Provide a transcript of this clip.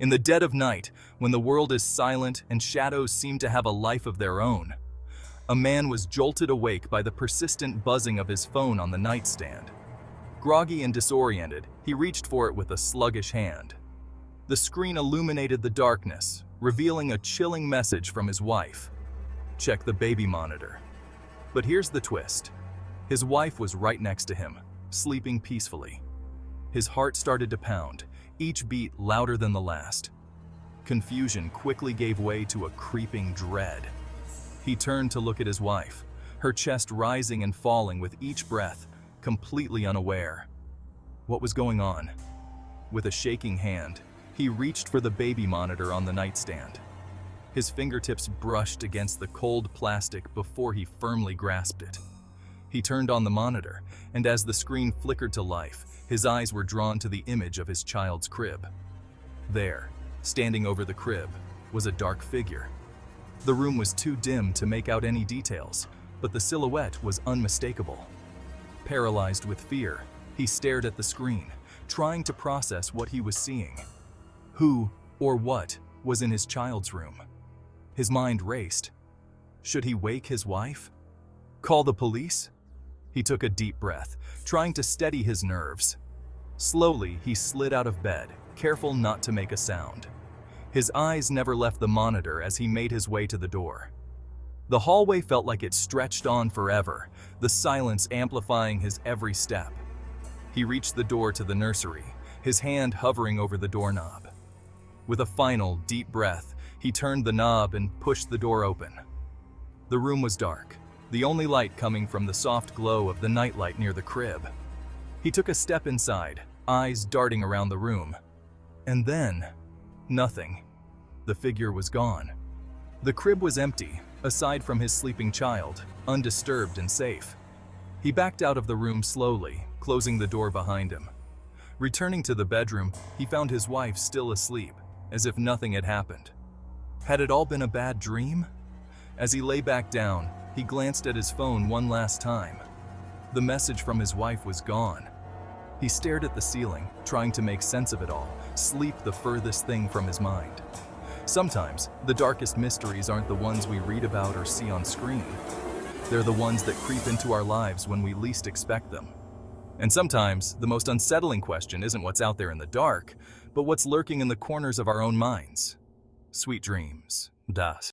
In the dead of night, when the world is silent and shadows seem to have a life of their own, a man was jolted awake by the persistent buzzing of his phone on the nightstand. Groggy and disoriented, he reached for it with a sluggish hand. The screen illuminated the darkness, revealing a chilling message from his wife. "Check the baby monitor." But here's the twist. His wife was right next to him, sleeping peacefully. His heart started to pound, each beat louder than the last. Confusion quickly gave way to a creeping dread. He turned to look at his wife, her chest rising and falling with each breath, completely unaware. What was going on? With a shaking hand, he reached for the baby monitor on the nightstand. His fingertips brushed against the cold plastic before he firmly grasped it. He turned on the monitor, and as the screen flickered to life, his eyes were drawn to the image of his child's crib. There, standing over the crib, was a dark figure. The room was too dim to make out any details, but the silhouette was unmistakable. Paralyzed with fear, he stared at the screen, trying to process what he was seeing. Who, or what, was in his child's room? His mind raced. Should he wake his wife? Call the police? He took a deep breath, trying to steady his nerves. Slowly, he slid out of bed, careful not to make a sound. His eyes never left the monitor as he made his way to the door. The hallway felt like it stretched on forever, the silence amplifying his every step. He reached the door to the nursery, his hand hovering over the doorknob. With a final, deep breath, he turned the knob and pushed the door open. The room was dark, the only light coming from the soft glow of the nightlight near the crib. He took a step inside, eyes darting around the room. And then, nothing. The figure was gone. The crib was empty, aside from his sleeping child, undisturbed and safe. He backed out of the room slowly, closing the door behind him. Returning to the bedroom, he found his wife still asleep, as if nothing had happened. Had it all been a bad dream? As he lay back down, he glanced at his phone one last time. The message from his wife was gone. He stared at the ceiling, trying to make sense of it all, sleep the furthest thing from his mind. Sometimes, the darkest mysteries aren't the ones we read about or see on screen. They're the ones that creep into our lives when we least expect them. And sometimes, the most unsettling question isn't what's out there in the dark, but what's lurking in the corners of our own minds. Sweet dreams, Das.